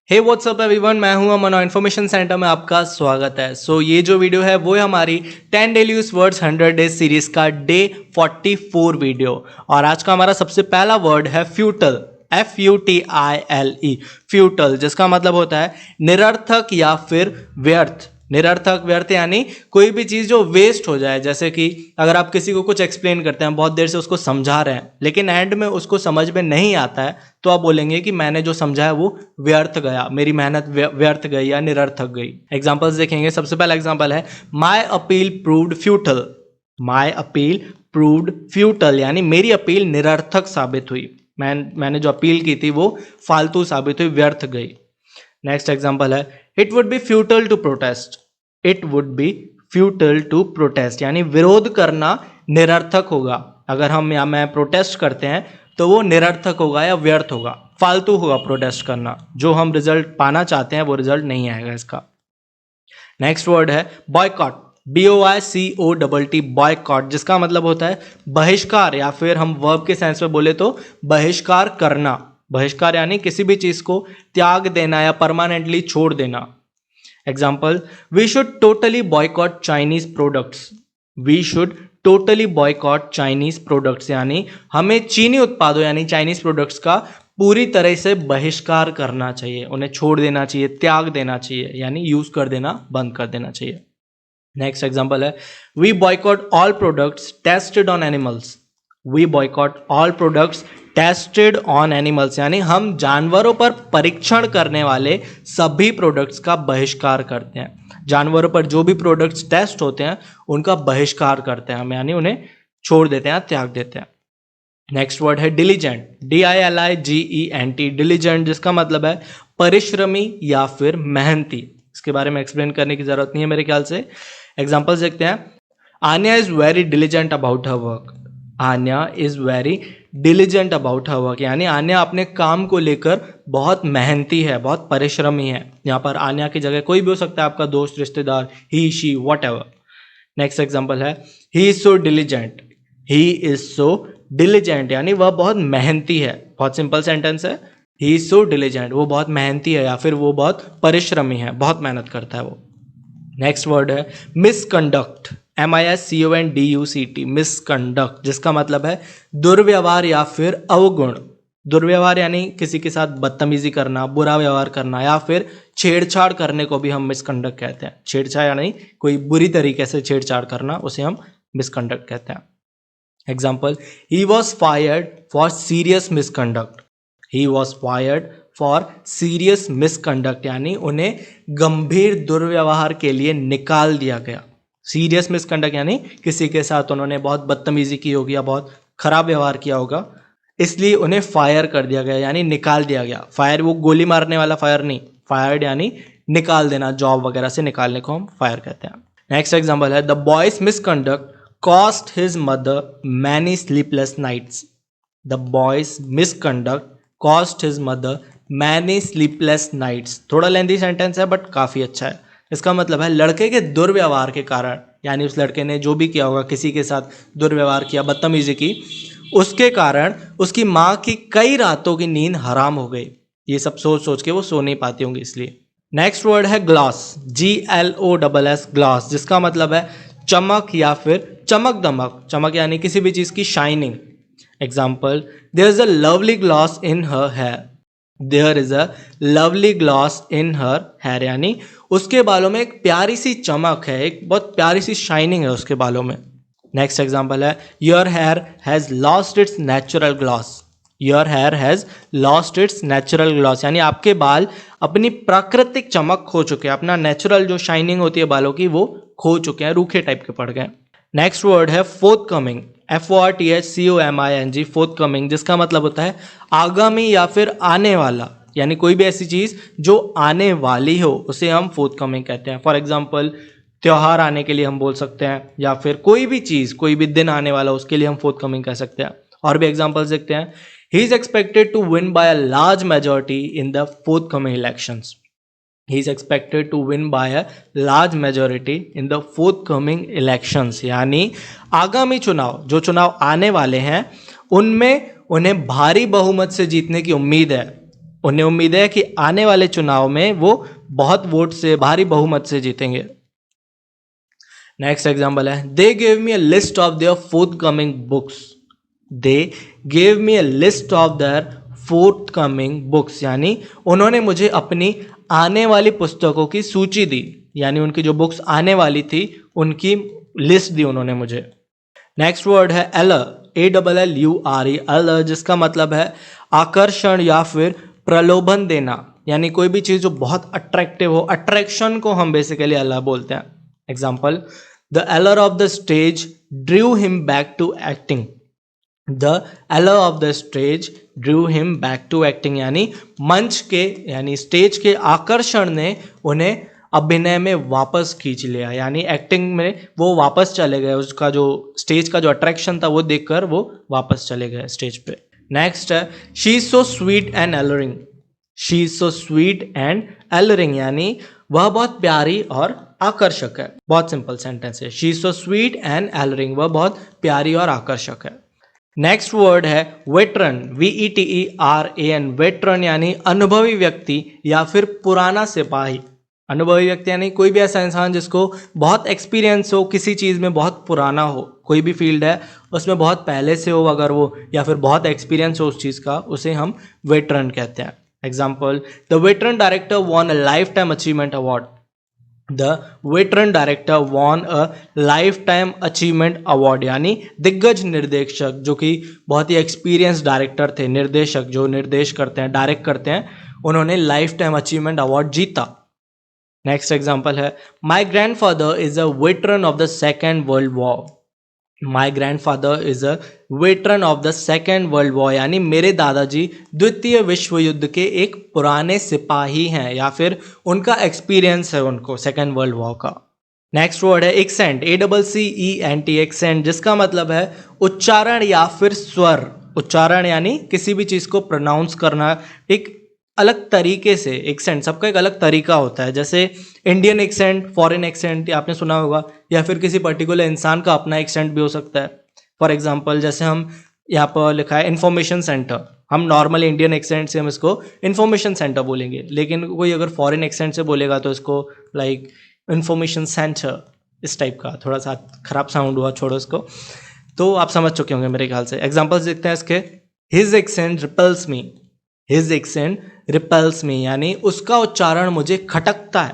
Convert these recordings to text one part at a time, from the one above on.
हे WhatsApp everyone, मैं हूं अमन और इन्फॉर्मेशन सेंटर में आपका स्वागत है। ये जो वीडियो है वो है हमारी 10 daily use words 100 days series का डे 44 वीडियो। और आज का हमारा सबसे पहला वर्ड है फ्यूटल, FUTILE, फ्यूटल, जिसका मतलब होता है निरर्थक या फिर व्यर्थ। निरर्थक व्यर्थ यानी कोई भी चीज जो वेस्ट हो जाए। जैसे कि अगर आप किसी को कुछ एक्सप्लेन करते हैं, बहुत देर से उसको समझा रहे हैं, लेकिन एंड में उसको समझ में नहीं आता है, तो आप बोलेंगे कि मैंने जो समझा है वो व्यर्थ गया, मेरी मेहनत व्यर्थ गई या निरर्थक गई। एग्जांपल्स देखेंगे। सबसे पहला एग्जांपल है my appeal proved futile. My appeal proved futile यानी मेरी अपील निरर्थक साबित हुई। मैंने जो अपील की थी वो फालतू साबित हुई, व्यर्थ गई। नेक्स्ट एग्जांपल है it would be futile to protest. It would be futile to protest यानी विरोध करना निरर्थक होगा। अगर हम या मैं प्रोटेस्ट करते हैं तो वो निरर्थक होगा या व्यर्थ होगा, फालतू होगा प्रोटेस्ट करना। जो हम रिजल्ट पाना चाहते हैं वो रिजल्ट नहीं आएगा इसका। नेक्स्ट वर्ड है बॉयकॉट, BOYCOTT, बॉयकॉट, जिसका मतलब होता है बहिष्कार, या फिर हम वर्ब के सेंस में बोले तो बहिष्कार करना। बहिष्कार यानी किसी भी चीज को त्याग देना या परमानेंटली छोड़ देना। Example, we should totally boycott Chinese products. We should totally boycott Chinese products यानी हमें चीनी उत्पादों यानी चाइनीज प्रोडक्ट्स का पूरी तरह से बहिष्कार करना चाहिए, उन्हें छोड़ देना चाहिए, त्याग देना चाहिए, यानी यूज कर देना, बंद कर देना चाहिए। नेक्स्ट एग्जाम्पल है we boycott all products tested on animals. We boycott all products tested on animals यानी हम जानवरों पर परीक्षण करने वाले सभी प्रोडक्ट्स का बहिष्कार करते हैं। जानवरों पर जो भी प्रोडक्ट्स टेस्ट होते हैं उनका बहिष्कार करते हैं हम, यानी उन्हें छोड़ देते हैं, त्याग देते हैं। नेक्स्ट वर्ड है डिलीजेंट, DILIGENT, डिलीजेंट, जिसका मतलब है परिश्रमी या फिर मेहनती। इसके बारे में एक्सप्लेन करने की जरूरत नहीं है मेरे ख्याल से। एग्जाम्पल्स देखते हैं। Anya is very diligent about her work. Anya is very diligent about her work यानी आन्या अपने काम को लेकर बहुत मेहनती है, बहुत परिश्रमी है। यहाँ पर आन्या की जगह कोई भी हो सकता है, आपका दोस्त, रिश्तेदार, he, she, whatever. Next example है he is so diligent. He is so diligent यानी वह बहुत मेहनती है। बहुत सिंपल सेंटेंस है, ही इज सो डिलीजेंट, वो बहुत मेहनती है या फिर वो बहुत परिश्रमी है, बहुत मेहनत करता है वो। नेक्स्ट वर्ड है मिसकंडक्ट, MISCONDUCT, मिसकंडक्ट, जिसका मतलब है दुर्व्यवहार या फिर अवगुण। दुर्व्यवहार यानी किसी के साथ बदतमीजी करना, बुरा व्यवहार करना, या फिर छेड़छाड़ करने को भी हम मिसकंडक्ट कहते हैं। छेड़छाड़ यानी कोई बुरी तरीके से छेड़छाड़ करना, उसे हम मिसकंडक्ट कहते हैं। Example, he was fired for serious misconduct. He was fired for serious misconduct यानी उन्हें गंभीर दुर्व्यवहार के लिए निकाल दिया गया। सीरियस मिसकंडक्ट यानी किसी के साथ उन्होंने बहुत बदतमीजी की होगी या बहुत खराब व्यवहार किया होगा, इसलिए उन्हें फायर कर दिया गया यानी निकाल दिया गया। फायर वो गोली मारने वाला फायर नहीं, फायर्ड यानी निकाल देना, जॉब वगैरह से निकालने को हम फायर कहते हैं। नेक्स्ट एग्जाम्पल है the boy's misconduct cost his mother many sleepless nights. The boy's misconduct cost his mother many sleepless nights. थोड़ा लेंथी सेंटेंस है बट काफ़ी अच्छा है। इसका मतलब है लड़के के दुर्व्यवहार के कारण, यानी उस लड़के ने जो भी किया होगा, किसी के साथ दुर्व्यवहार किया, बदतमीजी की, उसके कारण उसकी माँ की कई रातों की नींद हराम हो गई। ये सब सोच सोच के वो सो नहीं पाती होंगी इसलिए। नेक्स्ट वर्ड है ग्लॉस, GLOSS, ग्लॉस, जिसका मतलब है चमक या फिर चमक दमक। चमक यानी किसी भी चीज़ की shining. Example, there is a lovely gloss in her hair. There is a lovely gloss in her hair यानी उसके बालों में एक प्यारी सी चमक है, एक बहुत प्यारी सी शाइनिंग है उसके बालों में। नेक्स्ट एग्जाम्पल है your hair has lost its natural gloss. Your hair has lost its natural gloss यानी आपके बाल अपनी प्राकृतिक चमक खो चुके हैं, अपना नेचुरल जो शाइनिंग होती है बालों की वो खो चुके हैं, रूखे टाइप के पड़ गए। नेक्स्ट वर्ड है fourth coming, FORTHCOMING, fourth coming, जिसका मतलब होता है आगामी या फिर आने वाला, यानी कोई भी ऐसी चीज़ जो आने वाली हो उसे हम फोर्थ कमिंग कहते हैं। फॉर एग्जाम्पल, त्यौहार आने के लिए हम बोल सकते हैं, या फिर कोई भी चीज़, कोई भी दिन आने वाला उसके लिए हम फोर्थ कमिंग कह सकते हैं। और भी एग्जाम्पल्स देखते हैं। He is expected to win by a large majority in the forthcoming elections. He is expected to win by a large majority in the forthcoming elections यानी आगामी चुनाव, जो चुनाव आने वाले हैं उनमें उन्हें भारी बहुमत से जीतने की उम्मीद है। उन्हें उम्मीद है कि आने वाले चुनाव में वो बहुत वोट से, भारी बहुमत से जीतेंगे। नेक्स्ट एग्जाम्पल है, they gave me a list of their fourth coming books. They gave me a list of their fourth coming books, यानी उन्होंने मुझे अपनी आने वाली पुस्तकों की सूची दी, यानी उनकी जो बुक्स आने वाली थी उनकी लिस्ट दी उन्होंने मुझे। नेक्स्ट वर्ड है एलर, ALLURE, एलर, जिसका मतलब है आकर्षण या फिर प्रलोभन देना, यानी कोई भी चीज़ जो बहुत अट्रैक्टिव हो, अट्रैक्शन को हम बेसिकली एलर बोलते हैं। Example, the allure of the stage drew him back to acting. The allure of the stage drew him back to acting, यानी मंच के, यानी स्टेज के आकर्षण ने उन्हें अभिनय में वापस खींच लिया, यानी एक्टिंग में वो वापस चले गए, उसका जो स्टेज का जो अट्रैक्शन था वो देखकर वो वापस चले गए स्टेज पे। नेक्स्ट है, she is so sweet and alluring. She is so sweet and alluring, यानी वह बहुत प्यारी और आकर्षक है। बहुत सिंपल सेंटेंस है, she is so sweet and alluring, वह बहुत प्यारी और आकर्षक है। नेक्स्ट वर्ड है वेटरन, VETERAN, वेटरन यानी अनुभवी व्यक्ति या फिर पुराना सिपाही। अनुभवी व्यक्ति यानी कोई भी ऐसा इंसान जिसको बहुत एक्सपीरियंस हो, किसी चीज़ में बहुत पुराना हो, कोई भी फील्ड है उसमें बहुत पहले से हो अगर वो, या फिर बहुत एक्सपीरियंस हो उस चीज़ का, उसे हम वेटरन कहते हैं। Example, the veteran director von a life time achievement award. The veteran director von a life time achievement award, यानी दिग्गज निर्देशक जो कि बहुत ही एक्सपीरियंस डायरेक्टर थे, निर्देशक जो निर्देश करते हैं, डायरेक्ट करते हैं, उन्होंने लाइफ टाइम अचीवमेंट अवार्ड जीता। नेक्स्ट एग्जाम्पल है, my grand father is a veteran of the second world war. My grand father is a veteran of the second world war, यानी मेरे दादाजी द्वितीय विश्व युद्ध के एक पुराने सिपाही हैं, या फिर उनका एक्सपीरियंस है उनको सेकेंड वर्ल्ड वॉर का। नेक्स्ट वर्ड है एक्सेंट, ACCENT, एक्सेंट, जिसका मतलब है उच्चारण या फिर स्वर। उच्चारण यानी किसी भी चीज़ को प्रोनाउंस करना एक अलग तरीके से। एक्सेंट सबका एक अलग तरीका होता है, जैसे इंडियन एक्सेंट, फॉरेन एक्सेंट आपने सुना होगा, या फिर किसी पर्टिकुलर इंसान का अपना एक्सेंट भी हो सकता है। फॉर एग्जांपल, जैसे हम यहाँ पर लिखा है इन्फॉर्मेशन सेंटर, हम नॉर्मल इंडियन एक्सेंट से हम इसको इन्फॉर्मेशन सेंटर बोलेंगे, लेकिन कोई अगर फॉरेन एक्सेंट से बोलेगा तो इसको लाइक इन्फॉर्मेशन सेंटर, इस टाइप का थोड़ा सा खराब साउंड हुआ, छोड़ो इसको। तो आप समझ चुके होंगे मेरे ख्याल से। एग्जाम्पल्स देखते हैं इसके, हिज एक्सेंट रिपल्स मी। हिज एक्सेंट रिपल्स मी, यानी उसका उच्चारण मुझे खटकता है।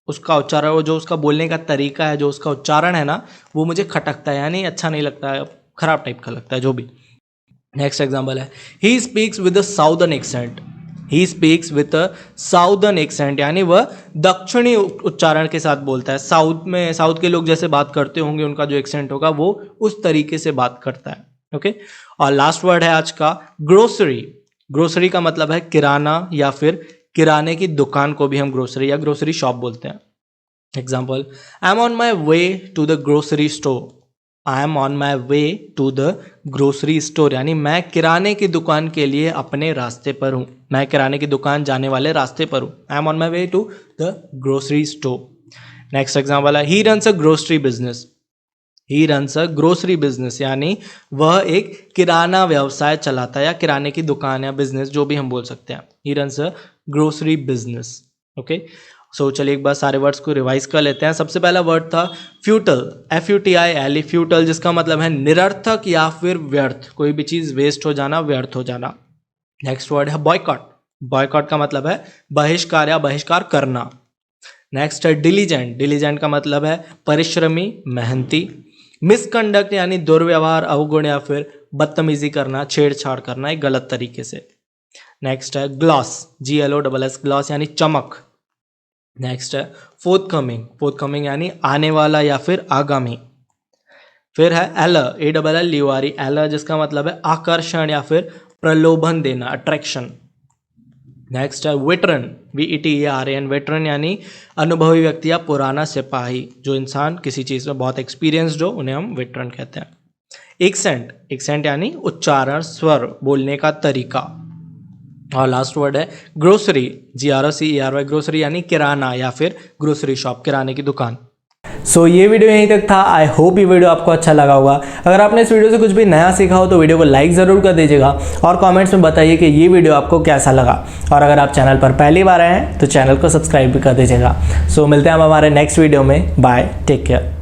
उसका उच्चारण, वो जो उसका बोलने का तरीका है, जो उसका उच्चारण है ना, वो मुझे खटकता है, यानी अच्छा नहीं लगता है, खराब टाइप का लगता है, जो भी। नेक्स्ट एग्जाम्पल है, he speaks with a southern accent. He speaks with a southern accent, यानी वह दक्षिणी उच्चारण के साथ बोलता है। साउथ में, साउथ के लोग जैसे बात करते होंगे, उनका जो एक्सेंट होगा वो उस तरीके से बात करता है। ओके, और लास्ट वर्ड है आज का ग्रोसरी। ग्रोसरी का मतलब है किराना, या फिर किराने की दुकान को भी हम ग्रोसरी या ग्रोसरी शॉप बोलते हैं। Example, I am on my way to the grocery store. I am on my way to the grocery store, यानी मैं किराने की दुकान के लिए अपने रास्ते पर हूँ, मैं किराने की दुकान जाने वाले रास्ते पर हूँ। I am on my way to the grocery store. Next example है, he runs a grocery business. He runs a grocery business, यानी वह एक किराना व्यवसाय चलाता है, या किराने की दुकान या बिजनेस, जो भी हम बोल सकते हैं। He runs a grocery business. Okay, so चलिए एक बार सारे वर्ड्स को रिवाइज कर लेते हैं। सबसे पहला वर्ड था फ्यूटल, FUTIL, फ्यूटल, जिसका मतलब है निरर्थक या फिर व्यर्थ, कोई भी चीज़ वेस्ट हो जाना, व्यर्थ हो जाना। नेक्स्ट वर्ड है बॉयकॉट। बॉयकॉट का मतलब है बहिष्कार या बहिष्कार करना। नेक्स्ट है डिलीजेंट। डिलीजेंट का मतलब है परिश्रमी, मेहनती। मिसकंडक्ट यानी दुर्व्यवहार, अवगुण या फिर बदतमीजी करना, छेड़छाड़ करना एक गलत तरीके से। नेक्स्ट है ग्लॉस, GLOSS, ग्लॉस यानी चमक। नेक्स्ट है फोर्थ कमिंग। फोर्थ कमिंग यानी आने वाला या फिर आगामी। फिर है एलर, ALLURE, एलर, जिसका मतलब है आकर्षण या फिर प्रलोभन देना, अट्रैक्शन। नेक्स्ट है वेटरन, VETERAN, वेटरन यानी अनुभवी व्यक्ति या पुराना सिपाही, जो इंसान किसी चीज़ में बहुत एक्सपीरियंस्ड हो, उन्हें हम वेटरन कहते हैं। एक्सेंट, एक्सेंट यानी उच्चारण, स्वर, बोलने का तरीका। और लास्ट वर्ड है ग्रोसरी, GROCERY, ग्रोसरी यानी किराना या फिर ग्रोसरी शॉप, किराने की दुकान। सो ये वीडियो यहीं तक था। आई होप ये वीडियो आपको अच्छा लगा होगा। अगर आपने इस वीडियो से कुछ भी नया सीखा हो तो वीडियो को लाइक ज़रूर कर दीजिएगा और कमेंट्स में बताइए कि ये वीडियो आपको कैसा लगा। और अगर आप चैनल पर पहली बार आए हैं तो चैनल को सब्सक्राइब भी कर दीजिएगा। सो मिलते हैं हम हमारे नेक्स्ट वीडियो में। Bye, take care.